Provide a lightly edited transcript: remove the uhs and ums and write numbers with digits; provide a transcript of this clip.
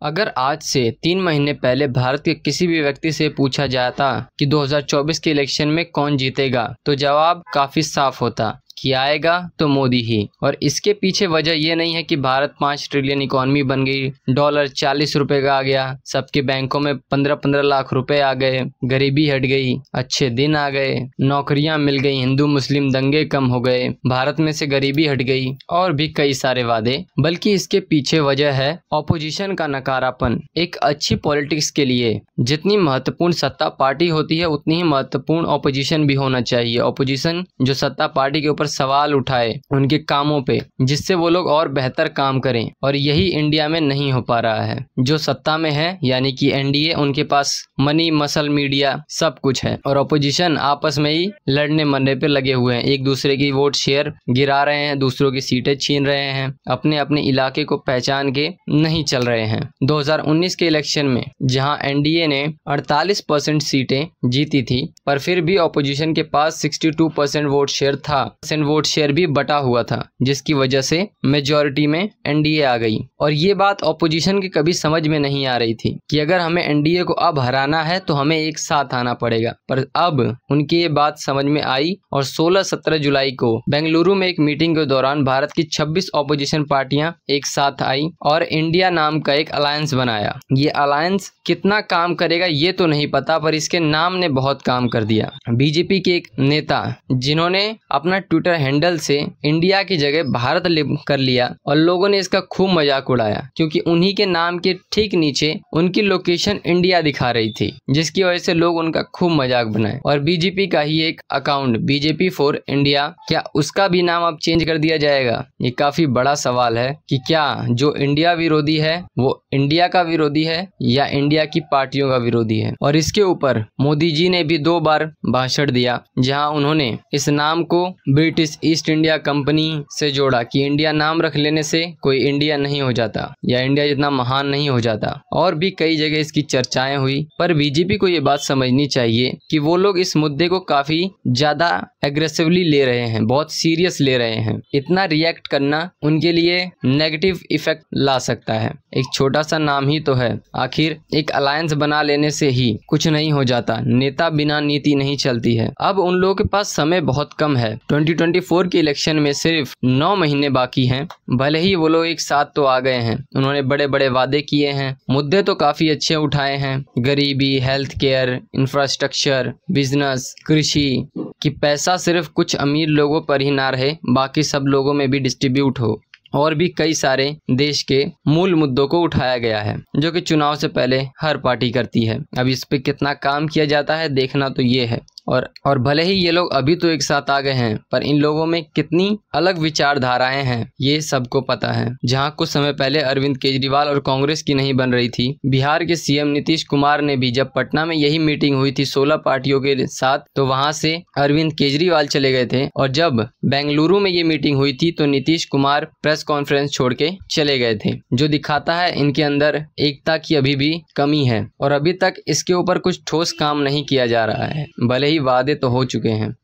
अगर आज से 3 महीने पहले भारत के किसी भी व्यक्ति से पूछा जाता कि 2024 के इलेक्शन में कौन जीतेगा, तो जवाब काफी साफ होता कि आएगा तो मोदी ही। और इसके पीछे वजह यह नहीं है कि भारत 5 ट्रिलियन इकॉनमी बन गई, डॉलर 40 रुपए का आ गया, सबके बैंकों में 15-15 लाख रुपए आ गए, गरीबी हट गई, अच्छे दिन आ गए, नौकरियां मिल गई, हिंदू मुस्लिम दंगे कम हो गए, भारत में से गरीबी हट गई और भी कई सारे वादे। बल्कि इसके पीछे वजह है ऑपोजिशन का नकारापन। एक अच्छी पॉलिटिक्स के लिए जितनी महत्वपूर्ण सत्ता पार्टी होती है, उतनी ही महत्वपूर्ण ऑपोजिशन भी होना चाहिए। ऑपोजिशन जो सत्ता पार्टी के ऊपर सवाल उठाए उनके कामों पे, जिससे वो लोग और बेहतर काम करें, और यही इंडिया में नहीं हो पा रहा है। जो सत्ता में है यानी कि एनडीए, उनके पास मनी, मसल, मीडिया सब कुछ है, और ऑपोजिशन आपस में ही लड़ने मरने पे लगे हुए हैं, एक दूसरे की वोट शेयर गिरा रहे हैं, दूसरों की सीटें छीन रहे हैं, अपने अपने इलाके को पहचान के नहीं चल रहे हैं। 2019 के इलेक्शन में जहां एनडीए ने 48% सीटें जीती थी, पर फिर भी ऑपोजिशन के पास 62% वोट शेयर था। वोट शेयर भी बटा हुआ था, जिसकी वजह से मेजॉरिटी में एनडीए आ गई। और ये बात ऑपोजिशन की कभी समझ में नहीं आ रही थी कि अगर हमें एनडीए को अब हराना है तो हमें एक साथ आना पड़ेगा। पर अब उनकी ये बात समझ में आई और 16-17 जुलाई को बेंगलुरु में एक मीटिंग के दौरान भारत की 26 ऑपोजिशन पार्टियां एक साथ आई और इंडिया नाम का एक अलायंस बनाया। ये अलायंस कितना काम करेगा ये तो नहीं पता, पर इसके नाम ने बहुत काम कर दिया। बीजेपी के एक नेता जिन्होंने अपना ट्विटर हैंडल से इंडिया की जगह भारत कर लिया और लोगों ने इसका खूब मजाक उड़ाया, क्योंकि उन्हीं के नाम के ठीक नीचे उनकी लोकेशन इंडिया दिखा रही थी, जिसकी वजह से लोग उनका खूब मजाक बनाए। और बीजेपी का ही एक अकाउंट बीजेपी फॉर इंडिया, क्या उसका भी नाम अब चेंज कर दिया जाएगा? ये काफी बड़ा सवाल है कि क्या जो इंडिया विरोधी है वो इंडिया का विरोधी है या इंडिया की पार्टियों का विरोधी है। और इसके ऊपर मोदी जी ने भी 2 बार भाषण दिया, जहां उन्होंने इस नाम को ब्रिटिश ईस्ट इंडिया कंपनी से जोड़ा कि इंडिया नाम रख लेने से कोई इंडिया नहीं हो जाता या इंडिया जितना महान नहीं हो जाता। और भी कई जगह इसकी चर्चाएं हुई, पर बीजेपी को ये बात समझनी चाहिए कि वो लोग इस मुद्दे को काफी ज्यादा एग्रेसिवली ले रहे हैं, बहुत सीरियस ले रहे हैं। इतना रिएक्ट करना उनके लिए नेगेटिव इफेक्ट ला सकता है। एक छोटा सा नाम ही तो है, आखिर एक अलायंस बना लेने से ही कुछ नहीं हो जाता। नेता बिना नीति नहीं चलती है। अब उन लोगों के पास समय बहुत कम है। 2024 के इलेक्शन में सिर्फ 9 महीने बाकी हैं। भले ही वो लोग एक साथ तो आ गए हैं, उन्होंने बड़े बड़े वादे किए हैं, मुद्दे तो काफी अच्छे उठाए हैं, गरीबी, हेल्थ केयर, इंफ्रास्ट्रक्चर, बिजनेस, कृषि, कि पैसा सिर्फ कुछ अमीर लोगों पर ही ना रहे, बाकी सब लोगों में भी डिस्ट्रीब्यूट हो। और भी कई सारे देश के मूल मुद्दों को उठाया गया है, जो कि चुनाव से पहले हर पार्टी करती है। अब इस पे कितना काम किया जाता है देखना तो ये है। और भले ही ये लोग अभी तो एक साथ आ गए हैं, पर इन लोगों में कितनी अलग विचारधाराएं हैं ये सबको पता है। जहां कुछ समय पहले अरविंद केजरीवाल और कांग्रेस की नहीं बन रही थी, बिहार के सीएम नीतीश कुमार ने भी जब पटना में यही मीटिंग हुई थी 16 पार्टियों के साथ, तो वहां से अरविंद केजरीवाल चले गए थे। और जब बेंगलुरु में ये मीटिंग हुई थी तो नीतीश कुमार प्रेस कॉन्फ्रेंस छोड़ के चले गए थे, जो दिखाता है इनके अंदर एकता की अभी भी कमी है। और अभी तक इसके ऊपर कुछ ठोस काम नहीं किया जा रहा है, भले ही वादे तो हो चुके हैं।